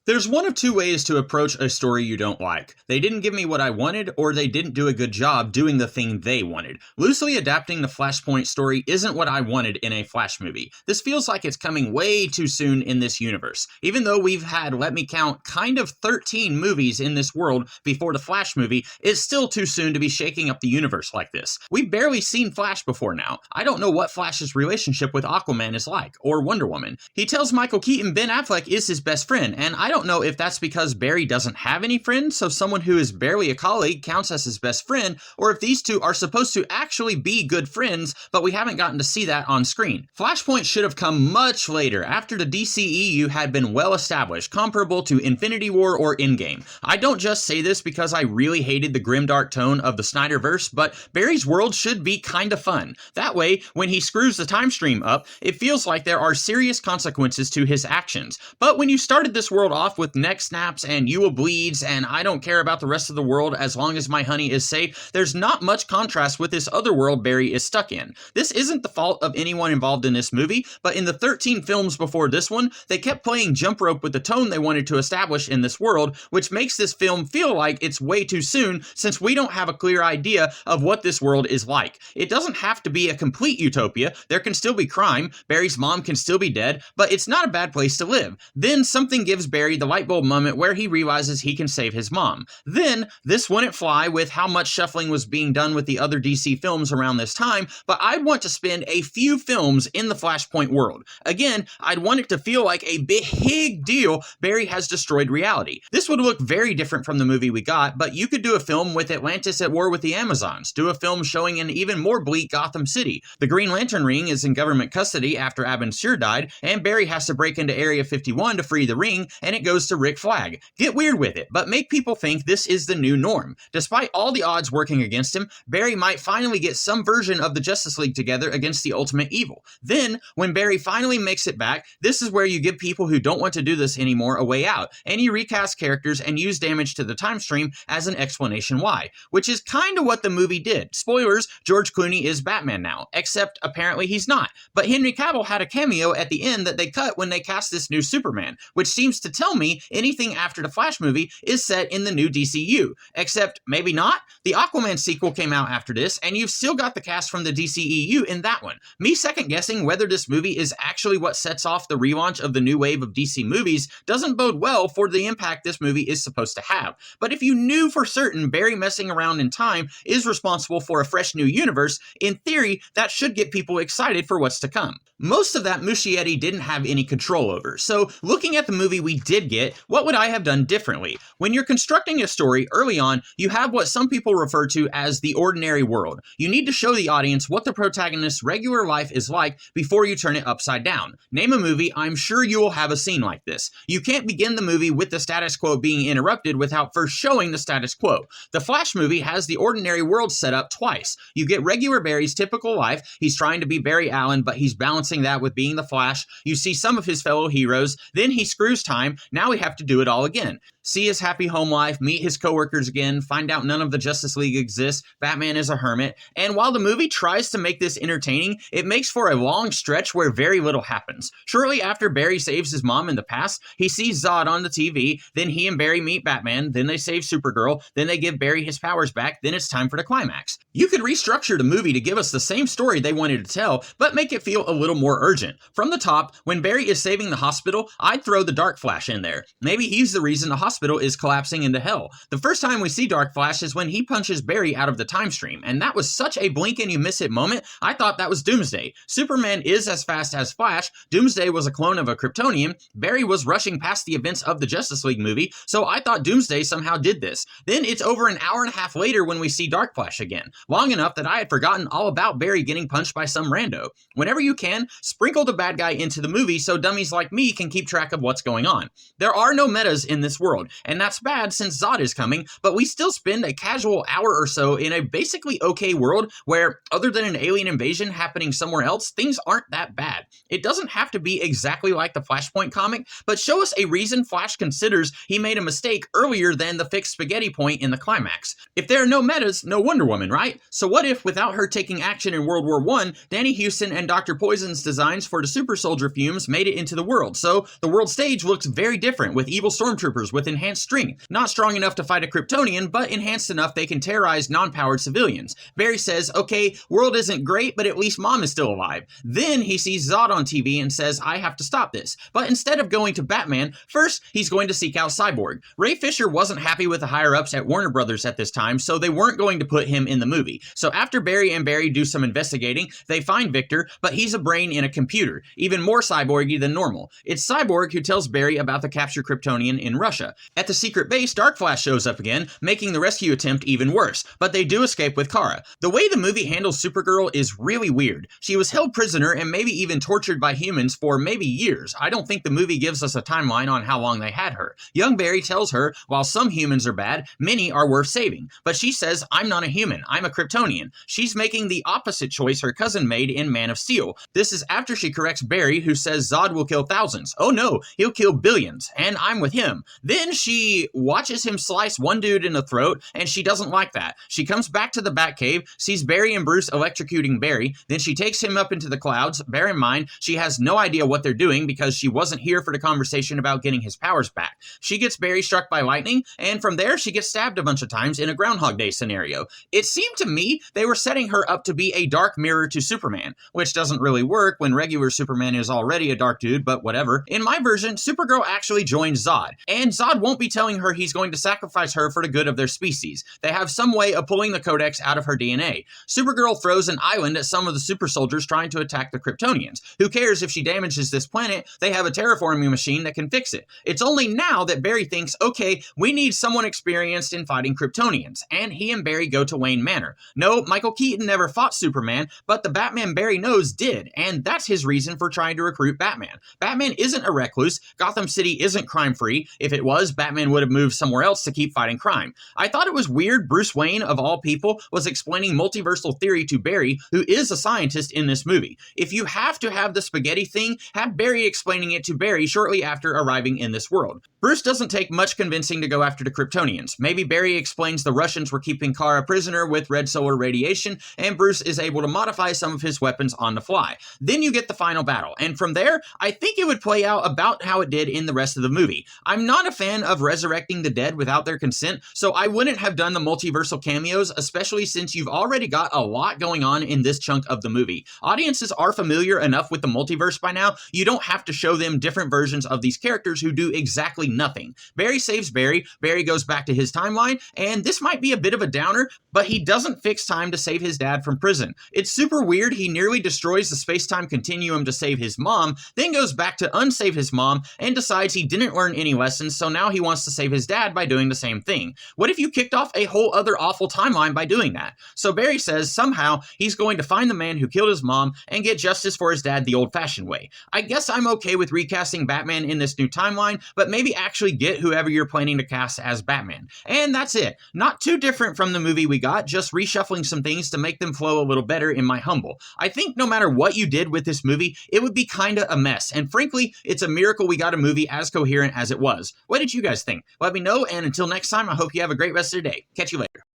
There's one of two ways to approach a story you don't like. They didn't give me what I wanted, or they didn't do a good job doing the thing they wanted. Loosely adapting the Flashpoint story isn't what I wanted in a Flash movie. This feels like it's coming way too soon in this universe. Even though we've had, let me count, kind of 13 movies in this world before the Flash movie, it's still too soon to be shaking up the universe like this. We've barely seen Flash before now. I don't know what Flash's relationship with Aquaman is like, or Wonder Woman. He tells Michael Keaton Ben Affleck is his best friend, and I don't know if that's because Barry doesn't have any friends, so someone who is barely a colleague counts as his best friend, or if these two are supposed to actually be good friends, but we haven't gotten to see that on screen. Flashpoint should have come much later, after the DCEU had been well established, comparable to Infinity War or Endgame. I don't just say this because I really hated the grimdark tone of the Snyderverse, but Barry's world should be kinda fun. That way, when he screws the time stream up, it feels like there are serious consequences to his actions. But when you started this world off with neck snaps and you will bleeds and I don't care about the rest of the world as long as my honey is safe, there's not much contrast with this other world Barry is stuck in. This isn't the fault of anyone involved in this movie, but in the 13 films before this one, they kept playing jump rope with the tone they wanted to establish in this world, which makes this film feel like it's way too soon since we don't have a clear idea of what this world is like. It doesn't have to be a complete utopia, there can still be crime, Barry's mom can still be dead, but it's not a bad place to live. Then something gives Barry the light bulb moment where he realizes he can save his mom. Then, this wouldn't fly with how much shuffling was being done with the other DC films around this time, but I'd want to spend a few films in the Flashpoint world. Again, I'd want it to feel like a big deal Barry has destroyed reality. This would look very different from the movie we got, but you could do a film with Atlantis at war with the Amazons, do a film showing an even more bleak Gotham City. The Green Lantern ring is in government custody after Abin Sur died, and Barry has to break into Area 51 to free the ring, and it goes to Rick Flag. Get weird with it, but make people think this is the new norm. Despite all the odds working against him, Barry might finally get some version of the Justice League together against the ultimate evil. Then, when Barry finally makes it back, this is where you give people who don't want to do this anymore a way out, and you recast characters and use damage to the time stream as an explanation why, which is kinda what the movie did. Spoilers, George Clooney is Batman now, except apparently he's not. But Henry Cavill had a cameo at the end that they cut when they cast this new Superman, which seems to tell me anything after the Flash movie is set in the new DCU. Except, maybe not? The Aquaman sequel came out after this, and you've still got the cast from the DCEU in that one. Me second guessing whether this movie is actually what sets off the relaunch of the new wave of DC movies doesn't bode well for the impact this movie is supposed to have. But if you knew for certain Barry messing around in time is responsible for a fresh new universe, in theory, that should get people excited for what's to come. Most of that Muschietti didn't have any control over, so looking at the movie we did get, what would I have done differently? When you're constructing a story early on, you have what some people refer to as the ordinary world. You need to show the audience what the protagonist's regular life is like before you turn it upside down. Name a movie, I'm sure you will have a scene like this. You can't begin the movie with the status quo being interrupted without first showing the status quo. The Flash movie has the ordinary world set up twice. You get regular Barry's typical life, he's trying to be Barry Allen, but he's balancing that with being the Flash. You see some of his fellow heroes, then he screws time, now we have to do it all again. See his happy home life, meet his coworkers again, find out none of the Justice League exists, Batman is a hermit, and while the movie tries to make this entertaining, it makes for a long stretch where very little happens. Shortly after Barry saves his mom in the past, he sees Zod on the TV, then he and Barry meet Batman, then they save Supergirl, then they give Barry his powers back, then it's time for the climax. You could restructure the movie to give us the same story they wanted to tell, but make it feel a little more urgent. From the top, when Barry is saving the hospital, I'd throw the Dark Flash in there. Maybe he's the reason the hospital is collapsing into hell. The first time we see Dark Flash is when he punches Barry out of the time stream, and that was such a blink and you miss it moment, I thought that was Doomsday. Superman is as fast as Flash, Doomsday was a clone of a Kryptonian, Barry was rushing past the events of the Justice League movie, so I thought Doomsday somehow did this. Then it's over an hour and a half later when we see Dark Flash again, long enough that I had forgotten all about Barry getting punched by some rando. Whenever you can, sprinkle the bad guy into the movie so dummies like me can keep track of what's going on. There are no metas in this world, and that's bad since Zod is coming, but we still spend a casual hour or so in a basically okay world where, other than an alien invasion happening somewhere else, things aren't that bad. It doesn't have to be exactly like the Flashpoint comic, but show us a reason Flash considers he made a mistake earlier than the fixed spaghetti point in the climax. If there are no metas, no Wonder Woman, right? So what if, without her taking action in World War I, Danny Huston and Dr. Poison's designs for the super soldier fumes made it into the world, so the world stage looks very different, with evil stormtroopers with enhanced strength, not strong enough to fight a Kryptonian, but enhanced enough they can terrorize non-powered civilians. Barry says, okay, world isn't great, but at least mom is still alive. Then he sees Zod on TV and says, I have to stop this. But instead of going to Batman, first he's going to seek out Cyborg. Ray Fisher wasn't happy with the higher-ups at Warner Brothers at this time, so they weren't going to put him in the movie. So after Barry and Barry do some investigating, they find Victor, but he's a brain in a computer, even more cyborgy than normal. It's Cyborg who tells Barry about the captured Kryptonian in Russia. At the secret base, Dark Flash shows up again, making the rescue attempt even worse, but they do escape with Kara. The way the movie handles Supergirl is really weird. She was held prisoner and maybe even tortured by humans for maybe years. I don't think the movie gives us a timeline on how long they had her. Young Barry tells her, while some humans are bad, many are worth saving. But she says, I'm not a human, I'm a Kryptonian. She's making the opposite choice her cousin made in Man of Steel. This is after she corrects Barry, who says Zod will kill thousands. Oh no, he'll kill billions, and I'm with him. Then she watches him slice one dude in the throat, and she doesn't like that. She comes back to the Batcave, sees Barry and Bruce electrocuting Barry, then she takes him up into the clouds. Bear in mind, she has no idea what they're doing because she wasn't here for the conversation about getting his powers back. She gets Barry struck by lightning, and from there she gets stabbed a bunch of times in a Groundhog Day scenario. It seemed to me they were setting her up to be a dark mirror to Superman, which doesn't really work when regular Superman is already a dark dude, but whatever. In my version, Supergirl actually joins Zod, and Zod won't be telling her he's going to sacrifice her for the good of their species. They have some way of pulling the Codex out of her DNA. Supergirl throws an island at some of the super soldiers trying to attack the Kryptonians. Who cares if she damages this planet? They have a terraforming machine that can fix it. It's only now that Barry thinks, okay, we need someone experienced in fighting Kryptonians, and he and Barry go to Wayne Manor. No, Michael Keaton never fought Superman, but the Batman Barry knows did, and that's his reason for trying to recruit Batman. Batman isn't a recluse. Gotham City isn't crime-free. If it was, Batman would have moved somewhere else to keep fighting crime. I thought it was weird Bruce Wayne, of all people, was explaining multiversal theory to Barry, who is a scientist in this movie. If you have to have the spaghetti thing, have Barry explaining it to Barry shortly after arriving in this world. Bruce doesn't take much convincing to go after the Kryptonians. Maybe Barry explains the Russians were keeping Kara prisoner with red solar radiation, and Bruce is able to modify some of his weapons on the fly. Then you get the final battle, and from there, I think it would play out about how it did in the rest of the movie. I'm not a fan of resurrecting the dead without their consent, so I wouldn't have done the multiversal cameos, especially since you've already got a lot going on in this chunk of the movie. Audiences are familiar enough with the multiverse by now, you don't have to show them different versions of these characters who do exactly nothing. Barry saves Barry, Barry goes back to his timeline, and this might be a bit of a downer, but he doesn't fix time to save his dad from prison. It's super weird he nearly destroys the space-time continuum to save his mom, then goes back to unsave his mom, and decides he didn't learn any lessons, so now he wants to save his dad by doing the same thing. What if you kicked off a whole other awful timeline by doing that? So Barry says somehow he's going to find the man who killed his mom and get justice for his dad the old-fashioned way. I guess I'm okay with recasting Batman in this new timeline, but maybe actually get whoever you're planning to cast as Batman. And that's it. Not too different from the movie we got, just reshuffling some things to make them flow a little better in my humble. I think no matter what you did with this movie, it would be kinda a mess, and frankly, it's a miracle we got a movie as coherent as it was. What did you guys think? Let me know, and until next time, I hope you have a great rest of your day. Catch you later.